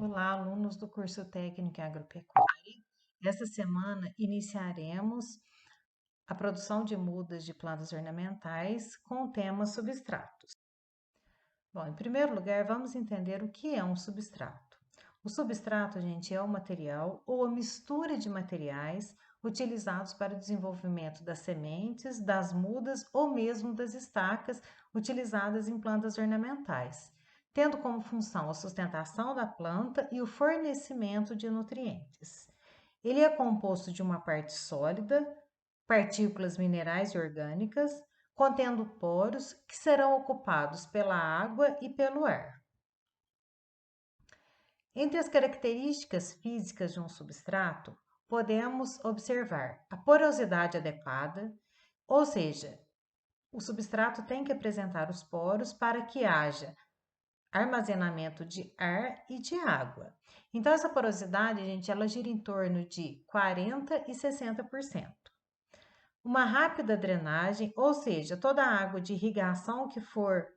Olá, alunos do curso técnico em agropecuária. Essa semana iniciaremos a produção de mudas de plantas ornamentais com o tema substratos. Bom, em primeiro lugar, vamos entender o que é um substrato. O substrato, gente, é o material ou a mistura de materiais utilizados para o desenvolvimento das sementes, das mudas ou mesmo das estacas utilizadas em plantas ornamentais, tendo como função a sustentação da planta e o fornecimento de nutrientes. Ele é composto de uma parte sólida, partículas minerais e orgânicas, contendo poros que serão ocupados pela água e pelo ar. Entre as características físicas de um substrato, podemos observar a porosidade adequada, ou seja, o substrato tem que apresentar os poros para que haja armazenamento de ar e de água. Então, essa porosidade, gente, ela gira em torno de 40% e 60%. Uma rápida drenagem, ou seja, toda a água de irrigação que for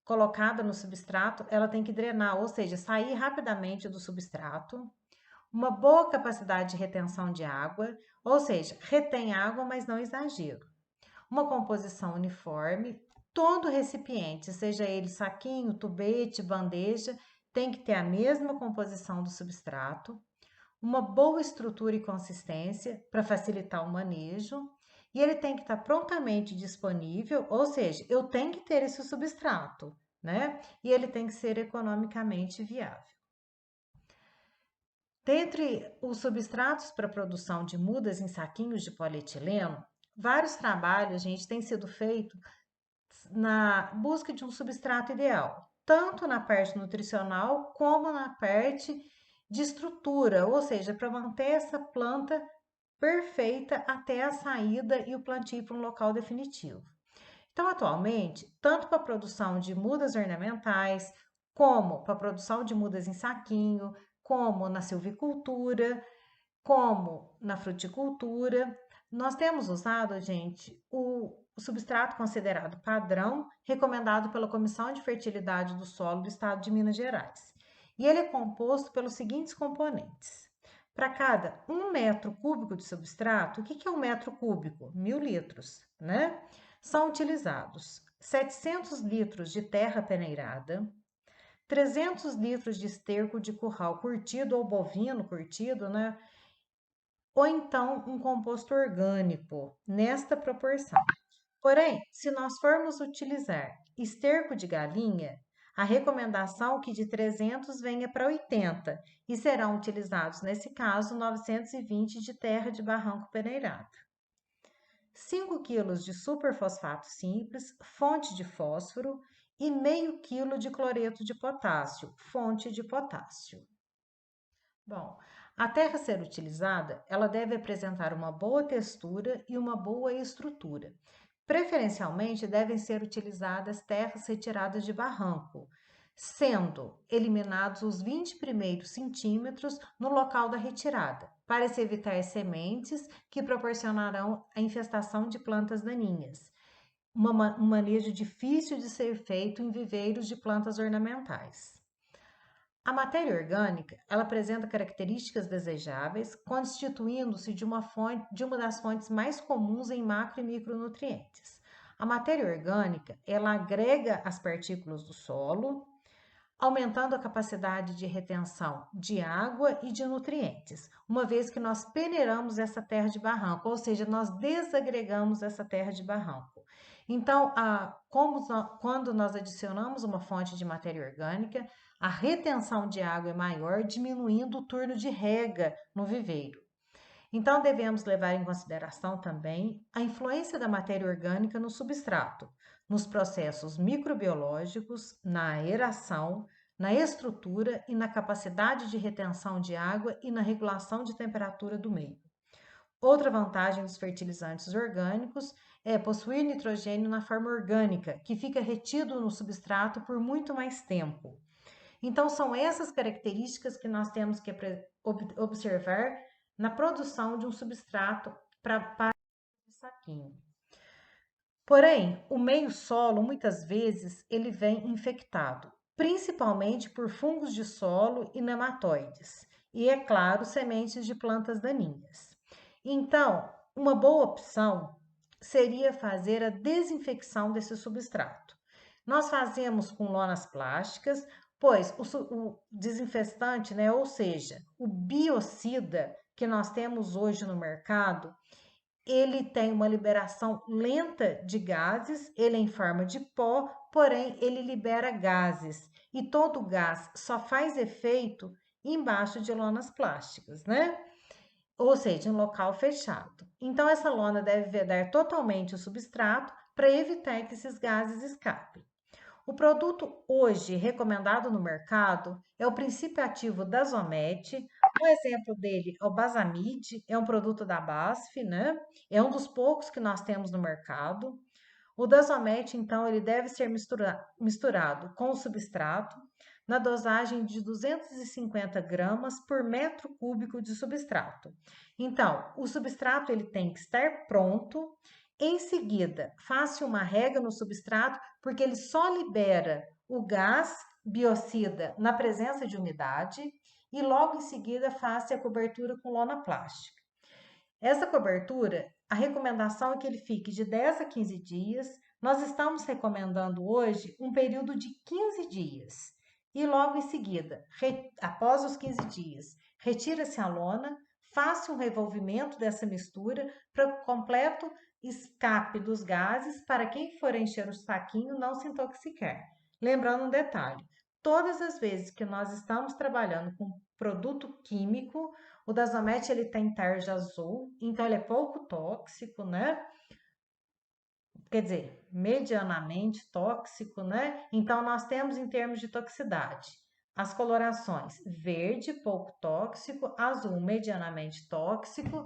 colocada no substrato, ela tem que drenar, ou seja, sair rapidamente do substrato. Uma boa capacidade de retenção de água, ou seja, retém água, mas não exagero. Uma composição uniforme, todo recipiente, seja ele saquinho, tubete, bandeja, tem que ter a mesma composição do substrato. Uma boa estrutura e consistência para facilitar o manejo. E ele tem que estar prontamente disponível, ou seja, eu tenho que ter esse substrato, né? E ele tem que ser economicamente viável. Dentre os substratos para a produção de mudas em saquinhos de polietileno, vários trabalhos, gente, têm sido feitos na busca de um substrato ideal, tanto na parte nutricional como na parte de estrutura, ou seja, para manter essa planta perfeita até a saída e o plantio para um local definitivo. Então, atualmente, tanto para a produção de mudas ornamentais, como para a produção de mudas em saquinho, como na silvicultura, como na fruticultura, nós temos usado, gente, o substrato considerado padrão, recomendado pela Comissão de Fertilidade do Solo do Estado de Minas Gerais. E ele é composto pelos seguintes componentes. Para cada 1 metro cúbico de substrato, o que é 1 metro cúbico? 1.000 litros, né? São utilizados 700 litros de terra peneirada, 300 litros de esterco de curral curtido ou bovino curtido, né? Ou então um composto orgânico, nesta proporção. Porém, se nós formos utilizar esterco de galinha, a recomendação é que de 300 venha para 80 e serão utilizados, nesse caso, 920 de terra de barranco peneirado. 5 kg de superfosfato simples, fonte de fósforo, e meio quilo de cloreto de potássio, fonte de potássio. Bom, a terra a ser utilizada, ela deve apresentar uma boa textura e uma boa estrutura. Preferencialmente, devem ser utilizadas terras retiradas de barranco, sendo eliminados os 20 primeiros centímetros no local da retirada, para se evitar sementes que proporcionarão a infestação de plantas daninhas. Um manejo difícil de ser feito em viveiros de plantas ornamentais. A matéria orgânica, ela apresenta características desejáveis, constituindo-se de uma das fontes mais comuns em macro e micronutrientes. A matéria orgânica, ela agrega as partículas do solo, aumentando a capacidade de retenção de água e de nutrientes, uma vez que nós peneiramos essa terra de barranco, ou seja, nós desagregamos essa terra de barranco. Então, quando nós adicionamos uma fonte de matéria orgânica, a retenção de água é maior, diminuindo o turno de rega no viveiro. Então, devemos levar em consideração também a influência da matéria orgânica no substrato, nos processos microbiológicos, na aeração, na estrutura e na capacidade de retenção de água e na regulação de temperatura do meio. Outra vantagem dos fertilizantes orgânicos é possuir nitrogênio na forma orgânica, que fica retido no substrato por muito mais tempo. Então, são essas características que nós temos que observar na produção de um substrato para o saquinho. Porém, o meio solo, muitas vezes, ele vem infectado. principalmente por fungos de solo e nematóides, e, é claro, sementes de plantas daninhas. Então, uma boa opção seria fazer a desinfecção desse substrato. Nós fazemos com lonas plásticas, pois o desinfestante, né, ou seja, o biocida que nós temos hoje no mercado, ele tem uma liberação lenta de gases, ele é em forma de pó, porém ele libera gases. E todo gás só faz efeito embaixo de lonas plásticas, né? Ou seja, em local fechado. Então, essa lona deve vedar totalmente o substrato para evitar que esses gases escapem. O produto hoje recomendado no mercado é o princípio ativo da Zomet. Um exemplo dele é o Basamid, é um produto da BASF, né? É um dos poucos que nós temos no mercado. O Dazomet, então, ele deve ser misturado com o substrato na dosagem de 250 gramas por metro cúbico de substrato. Então, o substrato ele tem que estar pronto. Em seguida, faça uma rega no substrato, porque ele só libera o gás biocida na presença de umidade, e logo em seguida faça a cobertura com lona plástica. Essa cobertura, a recomendação é que ele fique de 10 a 15 dias. Nós estamos recomendando hoje um período de 15 dias. E logo em seguida, após os 15 dias, retira-se a lona, faça um revolvimento dessa mistura para o completo escape dos gases, para quem for encher o saquinho não se intoxicar. Lembrando um detalhe: todas as vezes que nós estamos trabalhando com produto químico, o Dazomet ele tem tarja azul, então ele é pouco tóxico, né? Quer dizer, medianamente tóxico, né? Então nós temos em termos de toxicidade as colorações verde, pouco tóxico, azul, medianamente tóxico,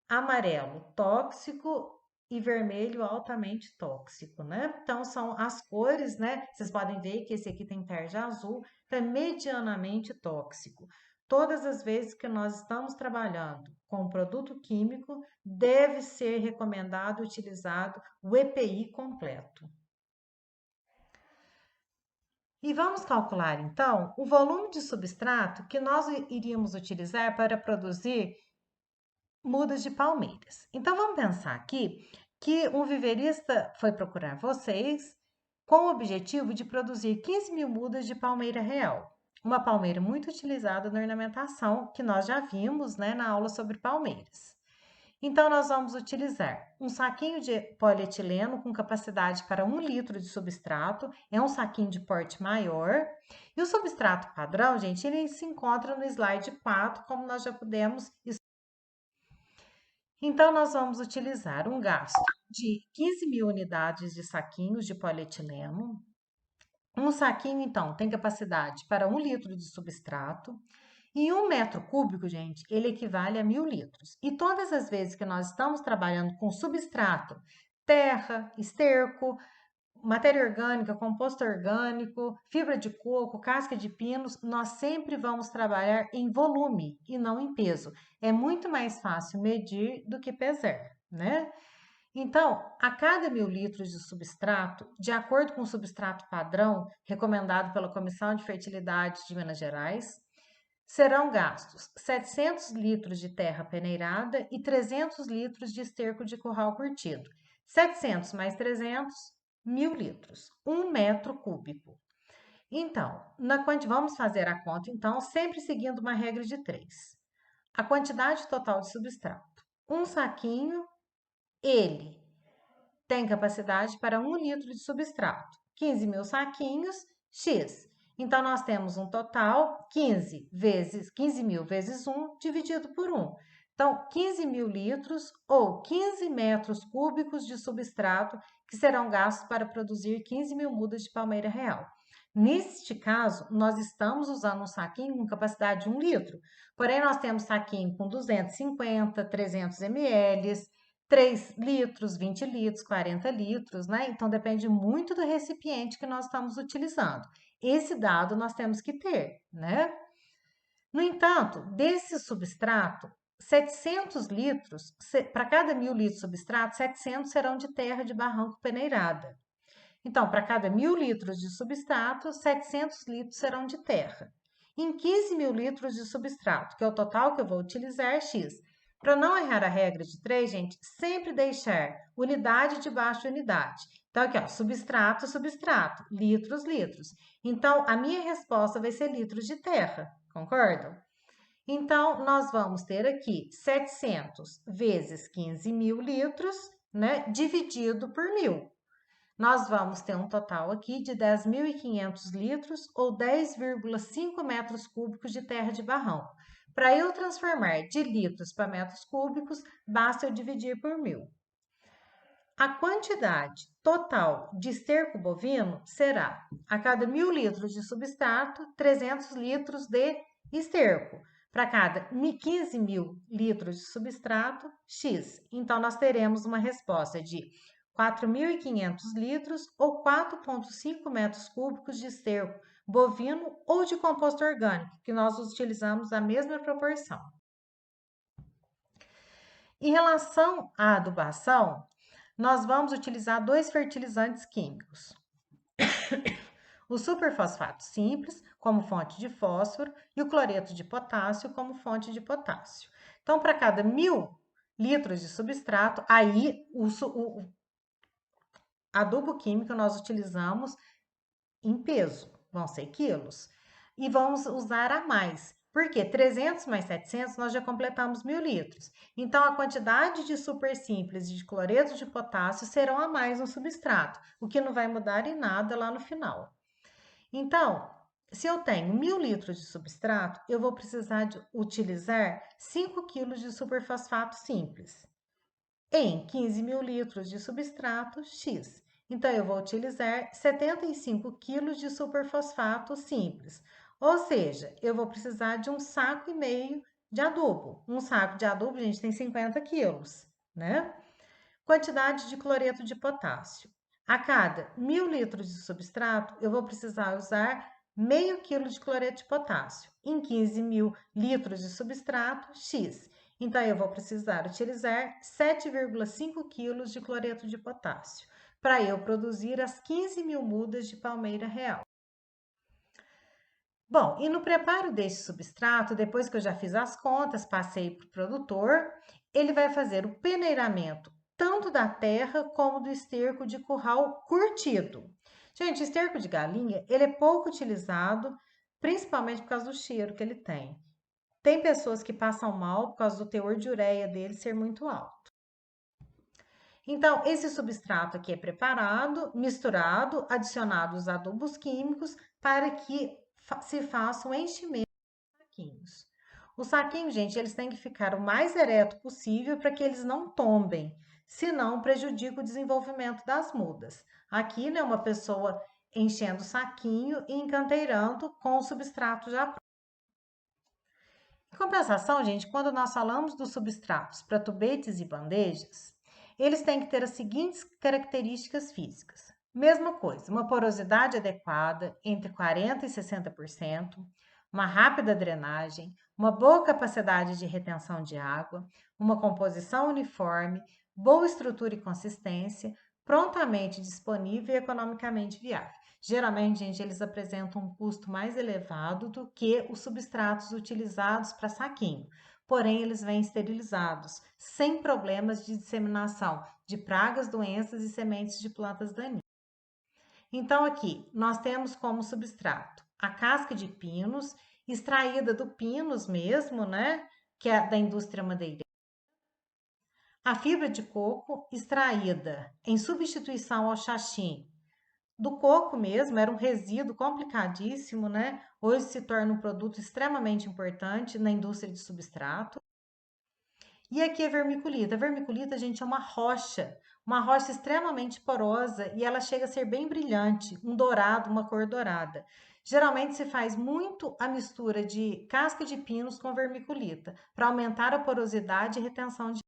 amarelo, tóxico e vermelho, altamente tóxico, né? Então são as cores, né? Vocês podem ver que esse aqui tem tarja azul, então é medianamente tóxico. Todas as vezes que nós estamos trabalhando com produto químico, deve ser recomendado utilizado o EPI completo. E vamos calcular então o volume de substrato que nós iríamos utilizar para produzir mudas de palmeiras. Então vamos pensar aqui que um viverista foi procurar vocês com o objetivo de produzir 15 mil mudas de palmeira real. Uma palmeira muito utilizada na ornamentação, que nós já vimos, né, na aula sobre palmeiras. Então, nós vamos utilizar um saquinho de polietileno com capacidade para 1 litro de substrato, é um saquinho de porte maior. E o substrato padrão, gente, ele se encontra no slide 4, como nós já pudemos. Então, nós vamos utilizar um gasto de 15 mil unidades de saquinhos de polietileno. Um saquinho, então, tem capacidade para 1 litro de substrato. E 1 metro cúbico, gente, ele equivale a 1.000 litros. E todas as vezes que nós estamos trabalhando com substrato, terra, esterco, matéria orgânica, composto orgânico, fibra de coco, casca de pinos, nós sempre vamos trabalhar em volume e não em peso. É muito mais fácil medir do que pesar, né? Então, a cada 1.000 litros de substrato, de acordo com o substrato padrão recomendado pela Comissão de Fertilidade de Minas Gerais, serão gastos 700 litros de terra peneirada e 300 litros de esterco de curral curtido. 700 mais 300, 1.000 litros, 1 metro cúbico. Então, vamos fazer a conta, então, sempre seguindo uma regra de 3. A quantidade total de substrato. Um saquinho, ele tem capacidade para 1 litro de substrato. 15 mil saquinhos, X. Então, nós temos um total 15 mil vezes 1 dividido por 1. Então, 15 mil litros ou 15 metros cúbicos de substrato que serão gastos para produzir 15 mil mudas de palmeira real. Neste caso, nós estamos usando um saquinho com capacidade de 1 litro. Porém, nós temos saquinho com 250, 300 ml, 3 litros, 20 litros, 40 litros, né? Então, depende muito do recipiente que nós estamos utilizando. Esse dado nós temos que ter, né? No entanto, desse substrato, 700 litros, para cada 1.000 litros de substrato, 700 serão de terra de barranco peneirada. Então, para cada 1.000 litros de substrato, 700 litros serão de terra. Em 15.000 litros de substrato, que é o total que eu vou utilizar, é X. Para não errar a regra de 3, gente, sempre deixar unidade debaixo de unidade. Então, aqui, ó, substrato, substrato, litros, litros. Então, a minha resposta vai ser litros de terra, concordam? Então, nós vamos ter aqui 700 vezes 15.000 litros, né, dividido por 1.000. Nós vamos ter um total aqui de 10.500 litros ou 10,5 metros cúbicos de terra de barrão. Para eu transformar de litros para metros cúbicos, basta eu dividir por 1.000. A quantidade total de esterco bovino será, a cada 1.000 litros de substrato, 300 litros de esterco. Para cada 15.000 litros de substrato, X. Então, nós teremos uma resposta de 4.500 litros ou 4,5 metros cúbicos de esterco bovino ou de composto orgânico, que nós utilizamos a mesma proporção. Em relação à adubação, nós vamos utilizar 2 fertilizantes químicos. O superfosfato simples, como fonte de fósforo, e o cloreto de potássio, como fonte de potássio. Então, para cada 1.000 litros de substrato, aí o adubo químico nós utilizamos em peso, vão ser quilos. E vamos usar a mais, porque 300 mais 700 nós já completamos 1.000 litros. Então, a quantidade de super simples e de cloreto de potássio serão a mais no substrato, o que não vai mudar em nada lá no final. Então, se eu tenho 1.000 litros de substrato, eu vou precisar de utilizar 5 quilos de superfosfato simples em 15.000 litros de substrato X. Então, eu vou utilizar 75 quilos de superfosfato simples. Ou seja, eu vou precisar de 1,5 saco de adubo. Um saco de adubo, gente, tem 50 quilos, né? Quantidade de cloreto de potássio. A cada 1.000 litros de substrato, eu vou precisar usar meio quilo de cloreto de potássio. Em 15.000 litros de substrato, X. Então, eu vou precisar utilizar 7,5 quilos de cloreto de potássio para eu produzir as 15.000 mudas de palmeira real. Bom, e no preparo desse substrato, depois que eu já fiz as contas, passei para o produtor, ele vai fazer o peneiramento tanto da terra como do esterco de curral curtido. Gente, esterco de galinha, ele é pouco utilizado, principalmente por causa do cheiro que ele tem. Tem pessoas que passam mal por causa do teor de ureia dele ser muito alto. Então, esse substrato aqui é preparado, misturado, adicionado os adubos químicos para que se faça o enchimento dos saquinhos. Os saquinhos, gente, eles têm que ficar o mais ereto possível para que eles não tombem, senão prejudica o desenvolvimento das mudas. Aqui, né, uma pessoa enchendo o saquinho e encanteirando com o substrato já pronto. Em compensação, gente, quando nós falamos dos substratos para tubetes e bandejas, eles têm que ter as seguintes características físicas. Mesma coisa, uma porosidade adequada, entre 40% e 60%, uma rápida drenagem, uma boa capacidade de retenção de água, uma composição uniforme, boa estrutura e consistência, prontamente disponível e economicamente viável. Geralmente, gente, eles apresentam um custo mais elevado do que os substratos utilizados para saquinho. Porém, eles vêm esterilizados, sem problemas de disseminação de pragas, doenças e sementes de plantas daninhas. Então, aqui, nós temos como substrato a casca de pinos, extraída do pinos mesmo, né? Que é da indústria madeireira. A fibra de coco, extraída em substituição ao xaxim do coco mesmo, era um resíduo complicadíssimo, né? Hoje se torna um produto extremamente importante na indústria de substrato. E aqui é vermiculita. A vermiculita, gente, é uma rocha extremamente porosa e ela chega a ser bem brilhante, um dourado, uma cor dourada. Geralmente se faz muito a mistura de casca de pinos com vermiculita, para aumentar a porosidade e retenção de.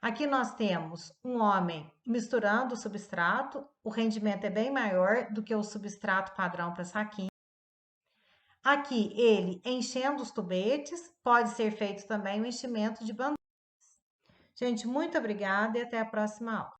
Aqui nós temos um homem misturando o substrato, o rendimento é bem maior do que o substrato padrão para saquinho. Aqui ele enchendo os tubetes, pode ser feito também o enchimento de bandejas. Gente, muito obrigada e até a próxima aula.